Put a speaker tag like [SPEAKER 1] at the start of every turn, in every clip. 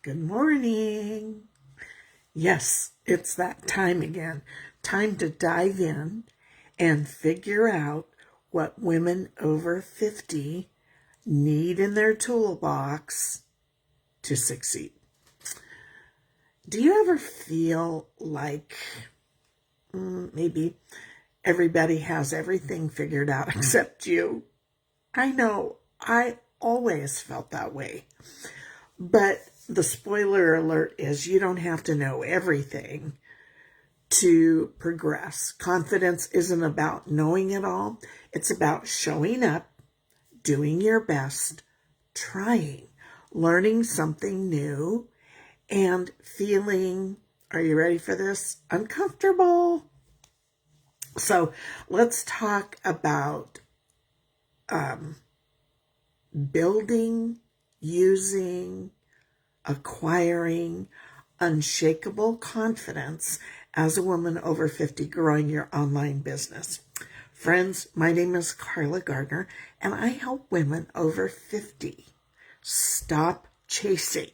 [SPEAKER 1] Good morning. Yes, it's that time again. Time to dive in and figure out what women over 50 need in their toolbox to succeed. Do you ever feel like maybe everybody has everything figured out except you? I know, I always felt that way. But the spoiler alert is you don't have to know everything to progress. Confidence isn't about knowing it all. It's about showing up, doing your best, trying, learning something new, and feeling, are you ready for this? Uncomfortable. So let's talk about building, using, acquiring unshakable confidence as a woman over 50 growing your online business. Friends, my name is Carla Gardner, and I help women over 50 stop chasing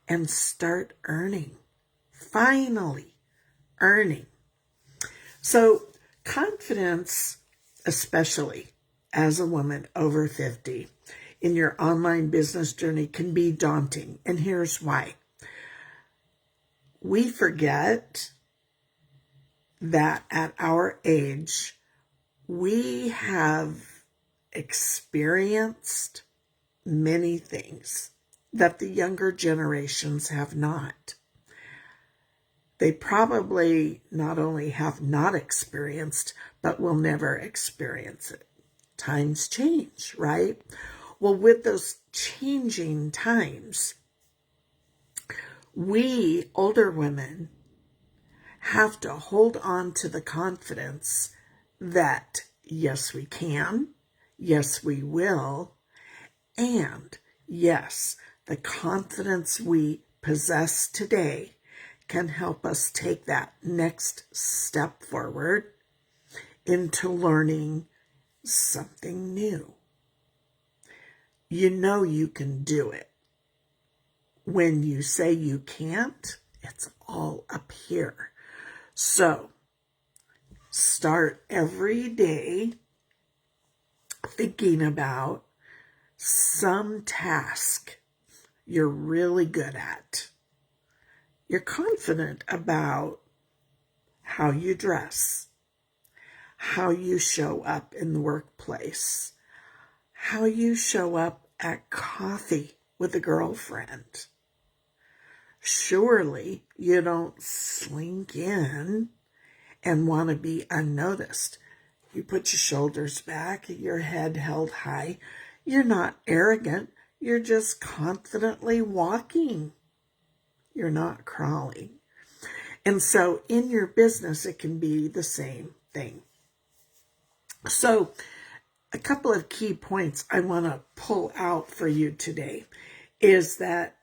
[SPEAKER 1] and start earning. Finally, earning. So, confidence, especially as a woman over 50, in your online business journey can be daunting. And here's why. We forget that at our age, we have experienced many things that the younger generations have not. They probably not only have not experienced, but will never experience it. Times change, right? Well, with those changing times, we older women have to hold on to the confidence that yes, we can, yes, we will, and yes, the confidence we possess today can help us take that next step forward into learning something new. You know you can do it. When you say you can't, it's all up here. So, start every day thinking about some task you're really good at. You're confident about how you dress, how you show up in the workplace, how you show up at coffee with a girlfriend. Surely you don't slink in and want to be unnoticed. You put your shoulders back, your head held high. You're not arrogant. You're just confidently walking. You're not crawling. And so in your business, it can be the same thing. So a couple of key points I want to pull out for you today is that,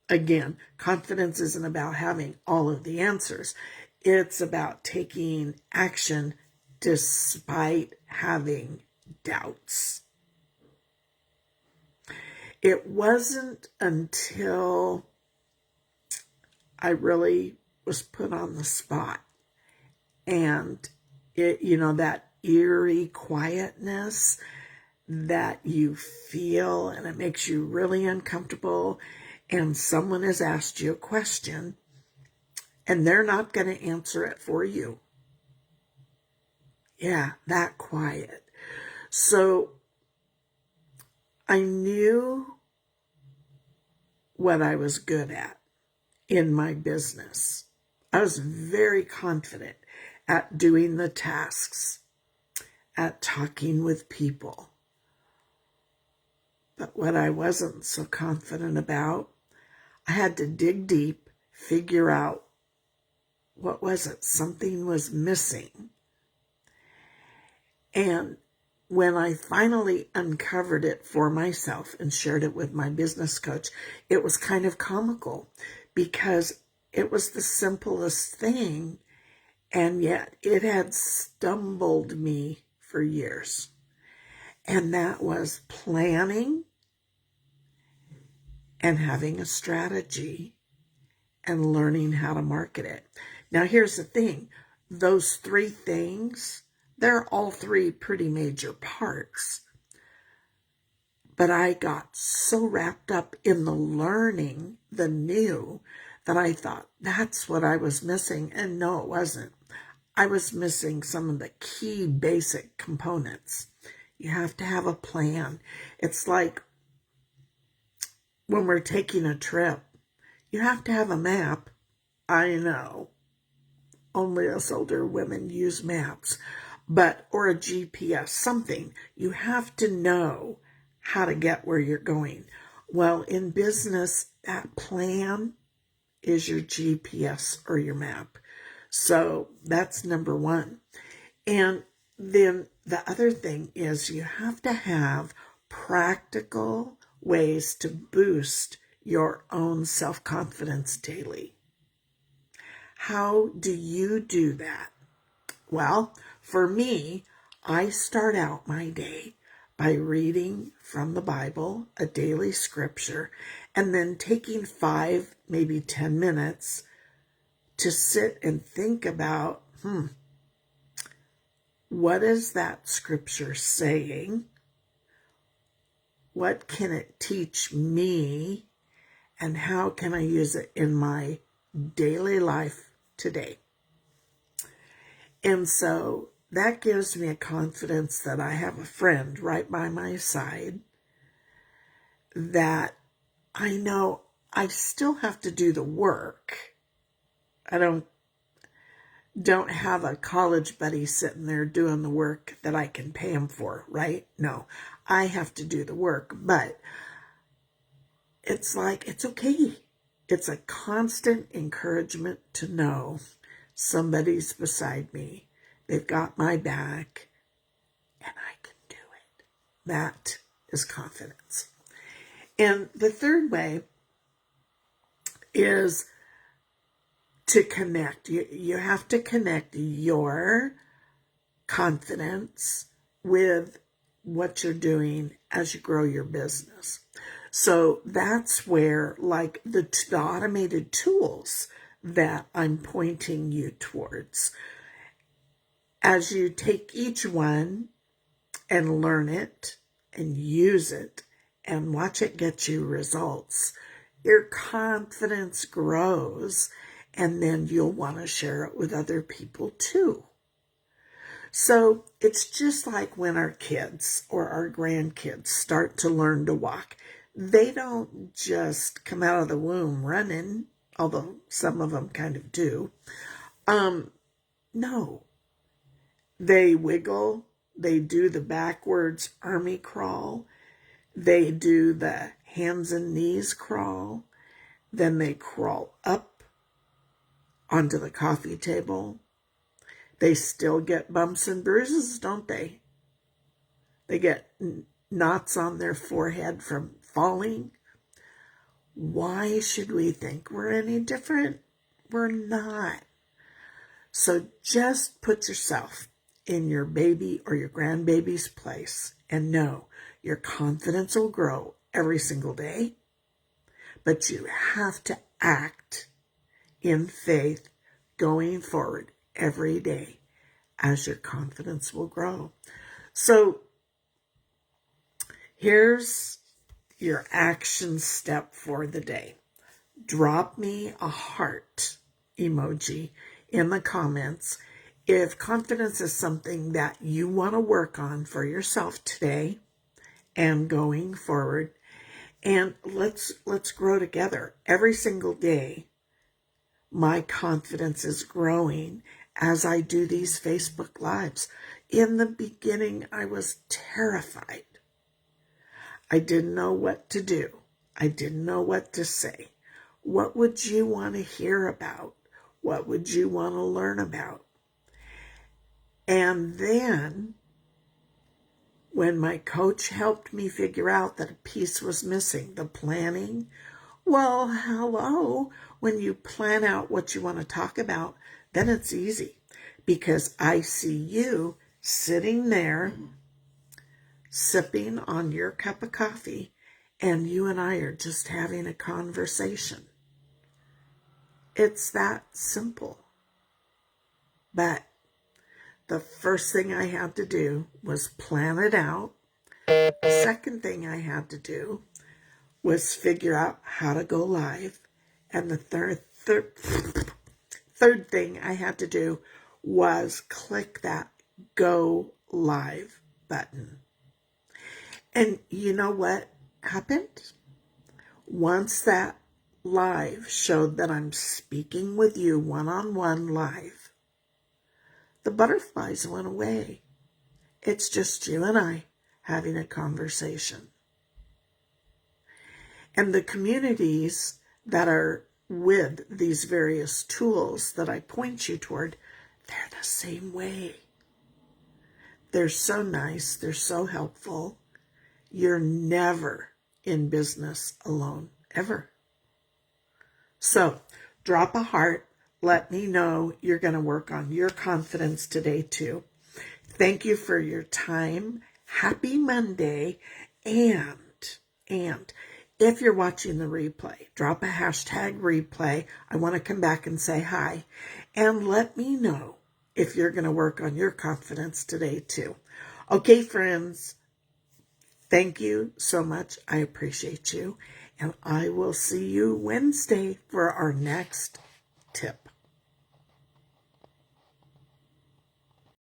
[SPEAKER 1] again, confidence isn't about having all of the answers. It's about taking action despite having doubts. It wasn't until I really was put on the spot and that eerie quietness that you feel, and it makes you really uncomfortable, and someone has asked you a question and they're not going to answer it for you. Yeah, that quiet. So I knew what I was good at in my business. I was very confident at doing the tasks, at talking with people. But what I wasn't so confident about, I had to dig deep, figure out what was it? Something was missing. And when I finally uncovered it for myself and shared it with my business coach, it was kind of comical because it was the simplest thing, and yet it had stumbled me for years. And that was planning and having a strategy and learning how to market it. Now, here's the thing. Those three things, they're all three pretty major parts. But I got so wrapped up in the learning, the new, that I thought that's what I was missing. And no, it wasn't. I was missing some of the key basic components. You have to have a plan. It's like when we're taking a trip, you have to have a map. I know. Only us older women use maps, or a GPS, something. You have to know how to get where you're going. Well, in business, that plan is your GPS or your map. So that's number one. And then the other thing is you have to have practical ways to boost your own self-confidence daily. How do you do that? Well, for me, I start out my day by reading from the Bible, a daily scripture, and then taking 5, maybe 10 minutes to sit and think about, what is that scripture saying? What can it teach me? And how can I use it in my daily life today? And so that gives me a confidence that I have a friend right by my side, that I know I still have to do the work. I don't have a college buddy sitting there doing the work that I can pay him for, right? No, I have to do the work, but it's like, it's okay. It's a constant encouragement to know somebody's beside me. They've got my back, and I can do it. That is confidence. And the third way is to connect. You have to connect your confidence with what you're doing as you grow your business. So that's where, like, the automated tools that I'm pointing you towards, as you take each one and learn it and use it and watch it get you results, your confidence grows, and then you'll want to share it with other people too. So it's just like when our kids or our grandkids start to learn to walk. They don't just come out of the womb running, although some of them kind of do. No. They wiggle, they do the backwards army crawl, they do the hands and knees crawl, then they crawl up onto the coffee table. They still get bumps and bruises, don't they? They get knots on their forehead from falling. Why should we think we're any different? We're not. So just put yourself in your baby or your grandbaby's place and know your confidence will grow every single day, but you have to act in faith going forward every day as your confidence will grow. So here's your action step for the day. Drop me a heart emoji in the comments if confidence is something that you want to work on for yourself today and going forward. And let's grow together. Every single day, my confidence is growing as I do these Facebook Lives. In the beginning, I was terrified. I didn't know what to do. I didn't know what to say. What would you want to hear about? What would you want to learn about? And then, when my coach helped me figure out that a piece was missing, the planning, well, hello, when you plan out what you want to talk about, then it's easy, because I see you sitting there, sipping on your cup of coffee and you and I are just having a conversation. It's that simple. But the first thing I had to do was plan it out. The second thing I had to do was figure out how to go live. And the third thing I had to do was click that go live button. And you know what happened? Once that live showed that I'm speaking with you one-on-one live, the butterflies went away. It's just you and I having a conversation. And the communities that are with these various tools that I point you toward, they're the same way. They're so nice. They're so helpful. You're never in business alone, ever. So drop a heart. Let me know you're going to work on your confidence today too. Thank you for your time. Happy Monday. And if you're watching the replay, drop a hashtag replay. I want to come back and say hi. And let me know if you're going to work on your confidence today too. Okay, friends. Thank you so much. I appreciate you. And I will see you Wednesday for our next tip.